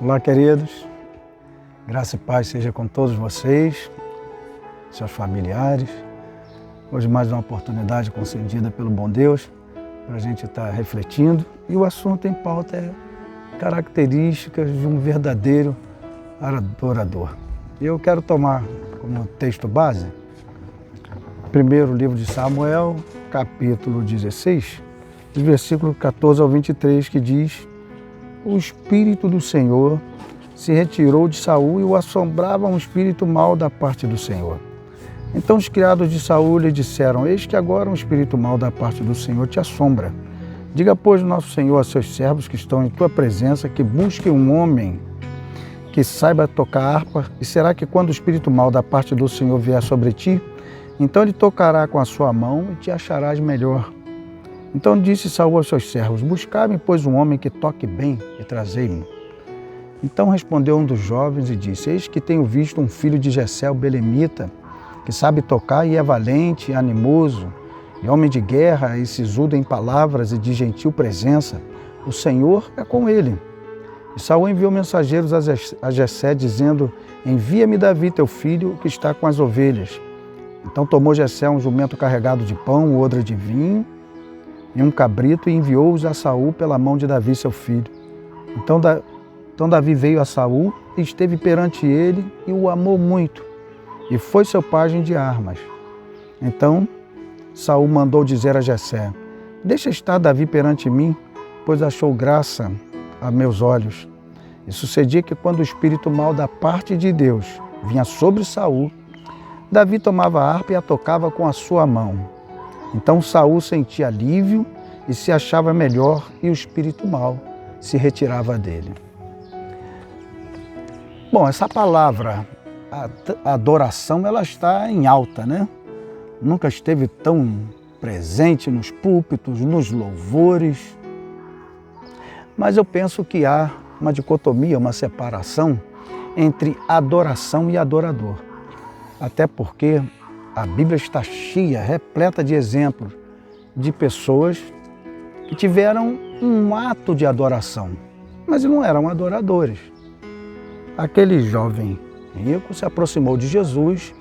Olá, queridos. Graça e paz seja com todos vocês, seus familiares. Hoje mais uma oportunidade concedida pelo bom Deus para a gente estar refletindo. E o assunto em pauta é características de um verdadeiro adorador. E eu quero tomar como texto base, primeiro livro de Samuel, capítulo 16, dos versículos 14 ao 23, que diz: o Espírito do Senhor se retirou de Saul e o assombrava um espírito mau da parte do Senhor. Então os criados de Saul lhe disseram: eis que agora um espírito mau da parte do Senhor te assombra. Diga, pois, nosso Senhor a seus servos que estão em tua presença, que busque um homem que saiba tocar harpa, e será que quando o espírito mau da parte do Senhor vier sobre ti, então ele tocará com a sua mão e te acharás melhor. Então disse Saul aos seus servos: buscai-me, pois, um homem que toque bem e trazei-me. Então respondeu um dos jovens e disse: eis que tenho visto um filho de Jessé, o belemita, que sabe tocar e é valente e animoso, e homem de guerra e sisudo em palavras e de gentil presença. O Senhor é com ele. E Saul enviou mensageiros a Jessé, dizendo: envia-me Davi, teu filho, que está com as ovelhas. Então tomou Jessé um jumento carregado de pão, odra de vinho e um cabrito, e enviou-os a Saul pela mão de Davi, seu filho. Então Davi veio a Saul e esteve perante ele e o amou muito, e foi seu pajem de armas. Então Saul mandou dizer a Jessé: deixa estar Davi perante mim, pois achou graça a meus olhos. E sucedia que quando o espírito mau da parte de Deus vinha sobre Saul, Davi tomava a harpa e a tocava com a sua mão. Então Saul sentia alívio e se achava melhor, e o espírito mau se retirava dele. Bom, essa palavra, a adoração, ela está em alta, né? Nunca esteve tão presente nos púlpitos, nos louvores. Mas eu penso que há uma dicotomia, uma separação entre adoração e adorador. Até porque a Bíblia está cheia, repleta de exemplos de pessoas que tiveram um ato de adoração, mas não eram adoradores. Aquele jovem rico se aproximou de Jesus,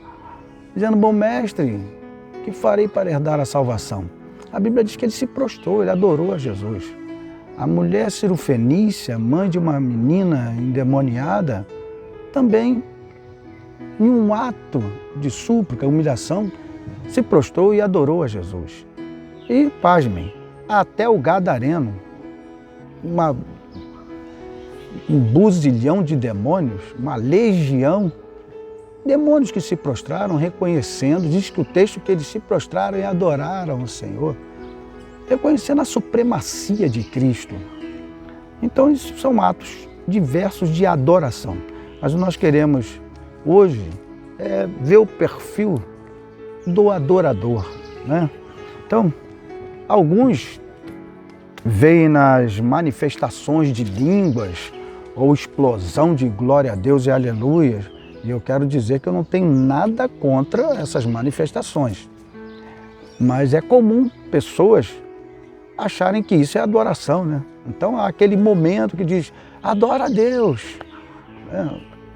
dizendo: bom mestre, que farei para herdar a salvação? A Bíblia diz que ele se prostrou, ele adorou a Jesus. A mulher cirofenícia, mãe de uma menina endemoniada, também, em um ato de súplica, humilhação, se prostrou e adorou a Jesus. E, pasmem, até o gadareno, um buzilhão de demônios, uma legião, demônios que se prostraram reconhecendo, diz que o texto que eles se prostraram e adoraram o Senhor, reconhecendo a supremacia de Cristo. Então, isso são atos diversos de adoração. Mas nós queremos hoje ver o perfil do adorador, né? Então, alguns veem nas manifestações de línguas ou explosão de glória a Deus e aleluia, e eu quero dizer que eu não tenho nada contra essas manifestações. Mas é comum pessoas acharem que isso é adoração, né? Então há aquele momento que diz: adora a Deus.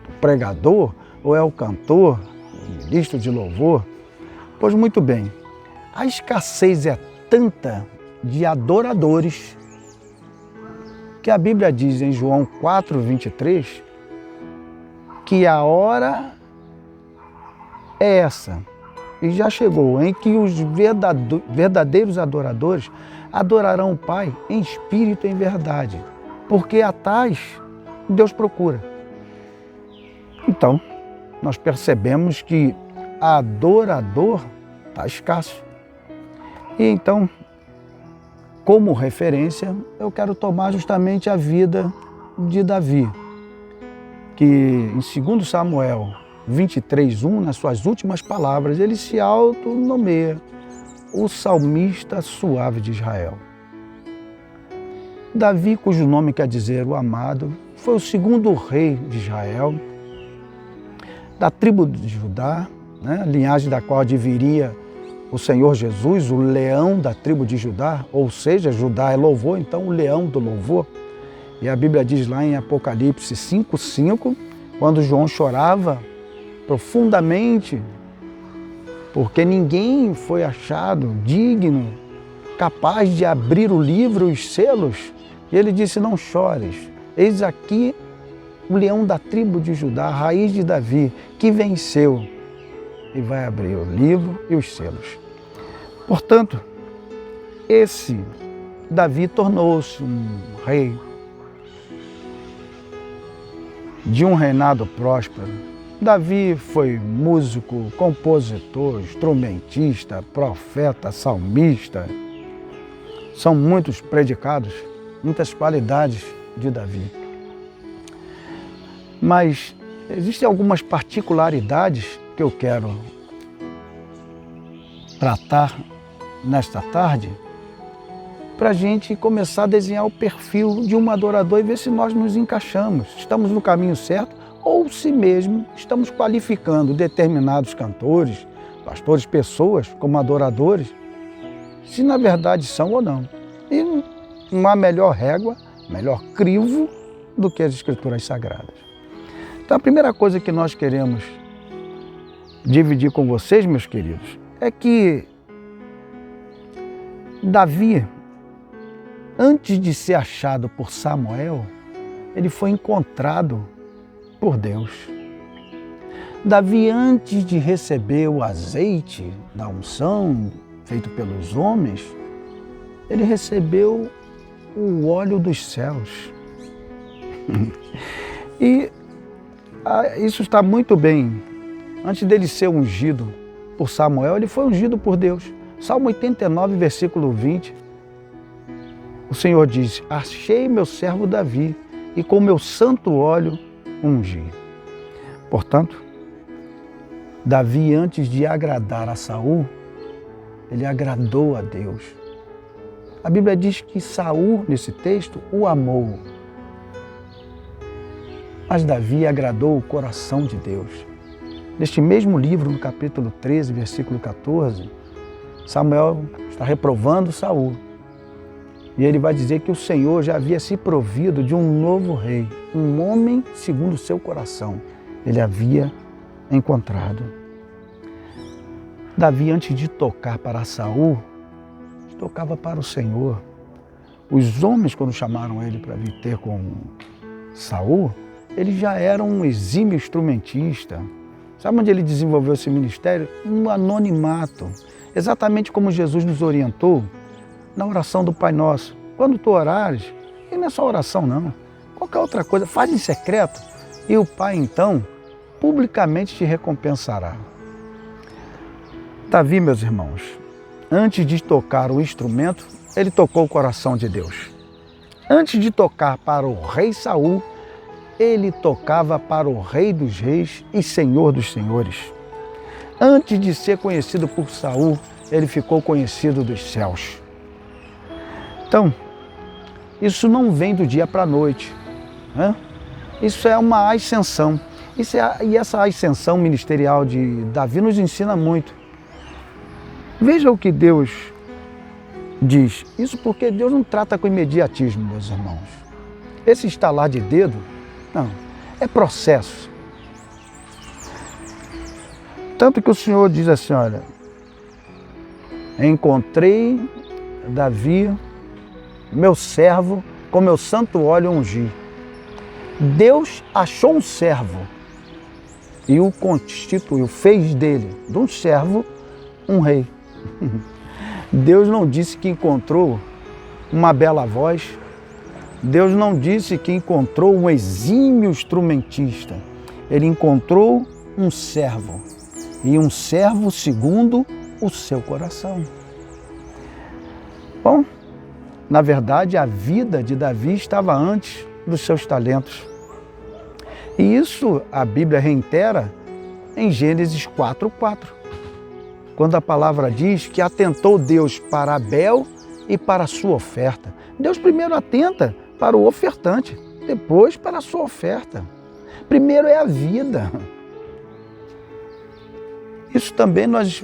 O pregador, ou é o cantor, o ministro de louvor. Pois muito bem, a escassez é tanta de adoradores que a Bíblia diz em João 4:23 que a hora é essa, e já chegou, em que os verdadeiros adoradores adorarão o Pai em espírito e em verdade, porque a tais Deus procura. Então, nós percebemos que adorador está escasso. E então, como referência, eu quero tomar justamente a vida de Davi, que em 2 Samuel 23:1, nas suas últimas palavras, ele se autonomeia o salmista suave de Israel. Davi, cujo nome quer dizer o amado, foi o segundo rei de Israel, da tribo de Judá, né, linhagem da qual adviria o Senhor Jesus, o leão da tribo de Judá, ou seja, Judá é louvor, então o leão do louvor. E a Bíblia diz lá em Apocalipse 5:5, quando João chorava profundamente, porque ninguém foi achado digno, capaz de abrir o livro e os selos. E ele disse: não chores, eis aqui o leão da tribo de Judá, a raiz de Davi, que venceu e vai abrir o livro e os selos. Portanto, esse Davi tornou-se um rei de um reinado próspero. Davi foi músico, compositor, instrumentista, profeta, salmista. São muitos predicados, muitas qualidades de Davi. Mas existem algumas particularidades que eu quero tratar nesta tarde, para a gente começar a desenhar o perfil de um adorador e ver se nós nos encaixamos, estamos no caminho certo ou se mesmo estamos qualificando determinados cantores, pastores, pessoas como adoradores, se na verdade são ou não. E não há melhor régua, melhor crivo do que as Escrituras Sagradas. Então a primeira coisa que nós queremos dividir com vocês, meus queridos, é que Davi, antes de ser achado por Samuel, ele foi encontrado por Deus. Davi, antes de receber o azeite da unção feito pelos homens, ele recebeu o óleo dos céus. E isso está muito bem. Antes dele ser ungido por Samuel, ele foi ungido por Deus. Salmo 89, versículo 20, o Senhor diz: achei meu servo Davi e com meu santo óleo ungi. Portanto, Davi, antes de agradar a Saul, ele agradou a Deus. A Bíblia diz que Saul, nesse texto, o amou. Mas Davi agradou o coração de Deus. Neste mesmo livro, no capítulo 13, versículo 14, Samuel está reprovando Saul. E ele vai dizer que o Senhor já havia se provido de um novo rei, um homem segundo o seu coração. Ele havia encontrado. Davi, antes de tocar para Saul, tocava para o Senhor. Os homens, quando chamaram ele para vir ter com Saul, ele já era um exímio instrumentista. Sabe onde ele desenvolveu esse ministério? No anonimato. Exatamente como Jesus nos orientou na oração do Pai Nosso. Quando tu orares, e não é só oração não, qualquer outra coisa, faz em secreto e o Pai então publicamente te recompensará. Davi, meus irmãos, antes de tocar o instrumento, ele tocou o coração de Deus. Antes de tocar para o rei Saul, ele tocava para o Rei dos Reis e Senhor dos Senhores. Antes de ser conhecido por Saul, ele ficou conhecido dos céus. Então, isso não vem do dia para a noite, né? Isso é uma ascensão. E essa ascensão ministerial de Davi nos ensina muito. Veja o que Deus diz. Isso porque Deus não trata com imediatismo, meus irmãos. Esse estalar de dedo, não, é processo. Tanto que o Senhor diz assim, olha, encontrei Davi, meu servo, com meu santo óleo ungi. Deus achou um servo e o constituiu, fez dele, de um servo, um rei. Deus não disse que encontrou uma bela voz. Deus não disse que encontrou um exímio instrumentista. Ele encontrou um servo. E um servo segundo o seu coração. Bom, na verdade, a vida de Davi estava antes dos seus talentos. E isso a Bíblia reitera em Gênesis 4:4, quando a palavra diz que atentou Deus para Abel e para a sua oferta. Deus primeiro atenta para o ofertante, depois para a sua oferta. Primeiro é a vida. Isso também nós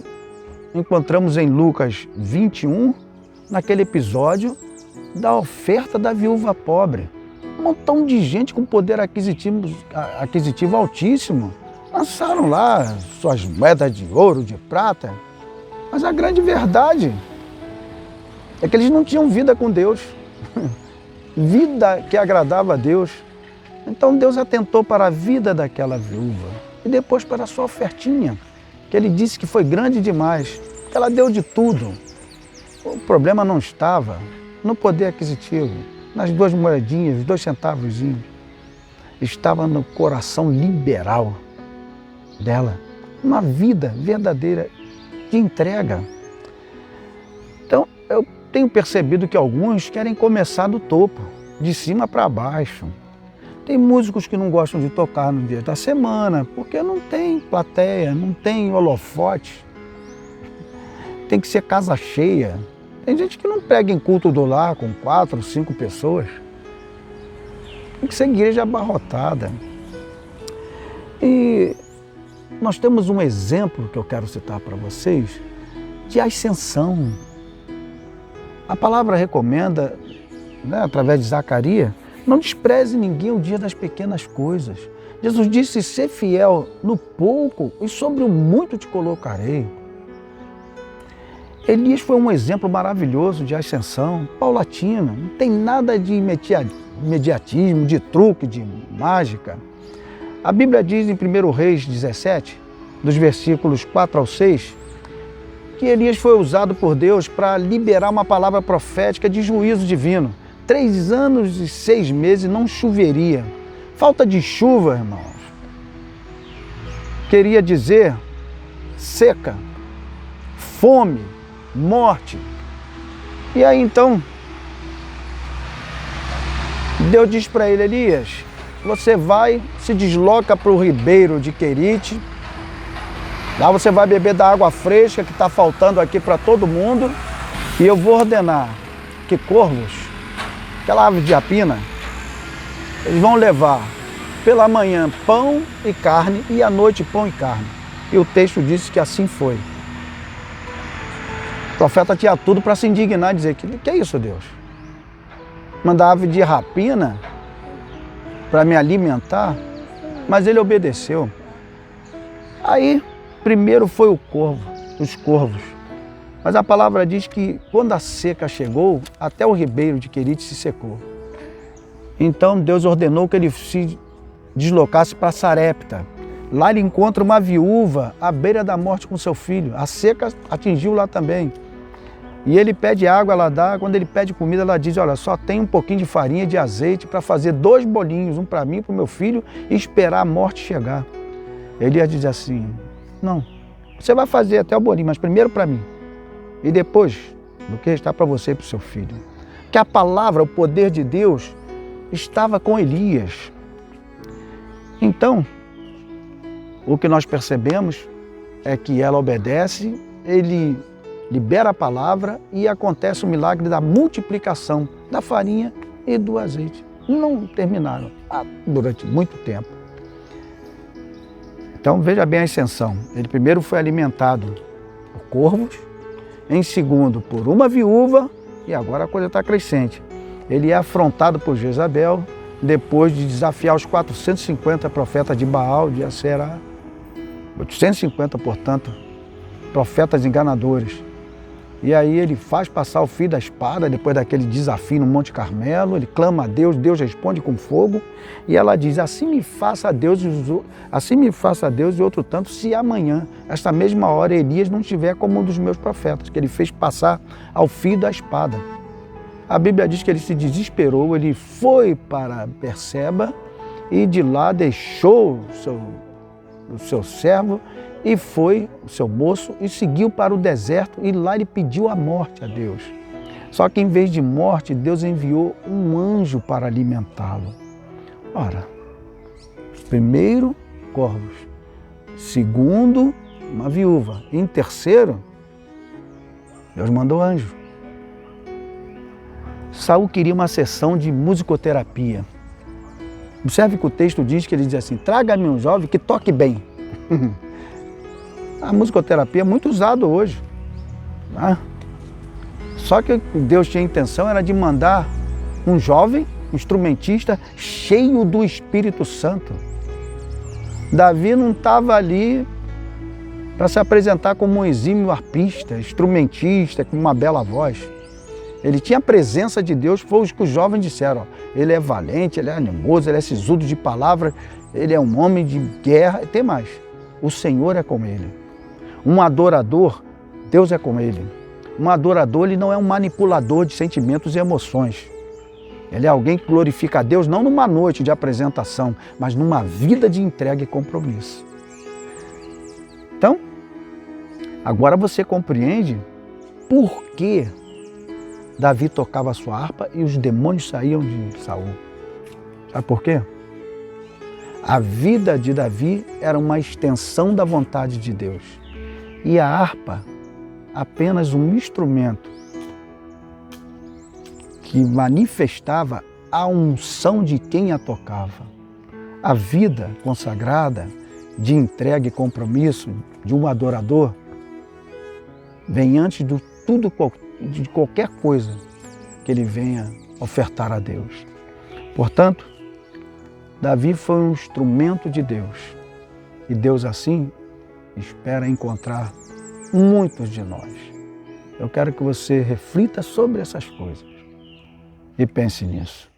encontramos em Lucas 21, naquele episódio da oferta da viúva pobre. Um montão de gente com poder aquisitivo altíssimo. Lançaram lá suas moedas de ouro, de prata. Mas a grande verdade é que eles não tinham vida com Deus. Vida que agradava a Deus. Então Deus atentou para a vida daquela viúva. E depois para a sua ofertinha, que ele disse que foi grande demais. Que ela deu de tudo. O problema não estava no poder aquisitivo, nas 2 moedinhas, 2 centavozinhos. Estava no coração liberal dela. Uma vida verdadeira de entrega. Então, eu tenho percebido que alguns querem começar do topo, de cima para baixo. Tem músicos que não gostam de tocar no dia da semana, porque não tem plateia, não tem holofote. Tem que ser casa cheia. Tem gente que não prega em culto do lar com 4, 5 pessoas. Tem que ser igreja abarrotada. E nós temos um exemplo que eu quero citar para vocês de ascensão. A palavra recomenda, né, através de Zacarias, não despreze ninguém o dia das pequenas coisas. Jesus disse, ser fiel no pouco e sobre o muito te colocarei. Elias foi um exemplo maravilhoso de ascensão, paulatina, não tem nada de imediatismo, de truque, de mágica. A Bíblia diz em 1 Reis 17, dos versículos 4 ao 6, que Elias foi usado por Deus para liberar uma palavra profética de juízo divino. 3 anos e 6 meses não choveria. Falta de chuva, irmãos, queria dizer seca, fome, morte. E aí então, Deus diz para ele, Elias, você vai, se desloca para o ribeiro de Querite, lá você vai beber da água fresca que está faltando aqui para todo mundo, e eu vou ordenar que corvos, aquela ave de rapina, eles vão levar pela manhã pão e carne e à noite pão e carne. E o texto disse que assim foi. O profeta tinha tudo para se indignar e dizer, que é isso, Deus? Mandar ave de rapina para me alimentar? Mas ele obedeceu. Aí, primeiro foi o corvo, os corvos. Mas a palavra diz que quando a seca chegou, até o ribeiro de Querite se secou. Então Deus ordenou que ele se deslocasse para Sarepta. Lá ele encontra uma viúva à beira da morte com seu filho. A seca atingiu lá também. E ele pede água, ela dá. Quando ele pede comida, ela diz, olha, só tem um pouquinho de farinha e de azeite para fazer 2 bolinhos, um para mim e para o meu filho, e esperar a morte chegar. Elias diz assim, não, você vai fazer até o bolinho, mas primeiro para mim. E depois, do que está para você e para o seu filho. Que a palavra, o poder de Deus, estava com Elias. Então, o que nós percebemos é que ela obedece, ele libera a palavra e acontece o milagre da multiplicação da farinha e do azeite. Não terminaram durante muito tempo. Então veja bem a ascensão. Ele primeiro foi alimentado por corvos, em segundo por uma viúva e agora a coisa está crescente. Ele é afrontado por Jezabel depois de desafiar os 450 profetas de Baal, de Aserá. 850, portanto, profetas enganadores. E aí ele faz passar o fio da espada, depois daquele desafio no Monte Carmelo, ele clama a Deus, Deus responde com fogo, e ela diz, assim me faça Deus e outro tanto, se amanhã, esta mesma hora, Elias não estiver como um dos meus profetas, que ele fez passar ao fio da espada. A Bíblia diz que ele se desesperou, ele foi para Berseba, e de lá deixou o seu servo, e foi o seu moço e seguiu para o deserto e lá ele pediu a morte a Deus. Só que em vez de morte, Deus enviou um anjo para alimentá-lo. Ora, primeiro, corvos. Segundo, uma viúva. E em terceiro, Deus mandou anjo. Saul queria uma sessão de musicoterapia. Observe que o texto diz que ele diz assim, traga-me um jovem que toque bem. A musicoterapia é muito usada hoje. Né? Só que Deus tinha a intenção era de mandar um jovem um instrumentista cheio do Espírito Santo. Davi não estava ali para se apresentar como um exímio arpista, instrumentista, com uma bela voz. Ele tinha a presença de Deus, foi o que os jovens disseram. Ó, ele é valente, ele é animoso, ele é sisudo de palavra, ele é um homem de guerra. E tem mais, o Senhor é com ele. Um adorador, Deus é com ele. Um adorador, ele não é um manipulador de sentimentos e emoções. Ele é alguém que glorifica a Deus não numa noite de apresentação, mas numa vida de entrega e compromisso. Então, agora você compreende por que Davi tocava a sua harpa e os demônios saíam de Saul. Sabe por quê? A vida de Davi era uma extensão da vontade de Deus. E a harpa, apenas um instrumento que manifestava a unção de quem a tocava. A vida consagrada de entrega e compromisso de um adorador vem antes de tudo, de qualquer coisa que ele venha ofertar a Deus. Portanto, Davi foi um instrumento de Deus. E Deus assim espera encontrar muitos de nós. Eu quero que você reflita sobre essas coisas e pense nisso.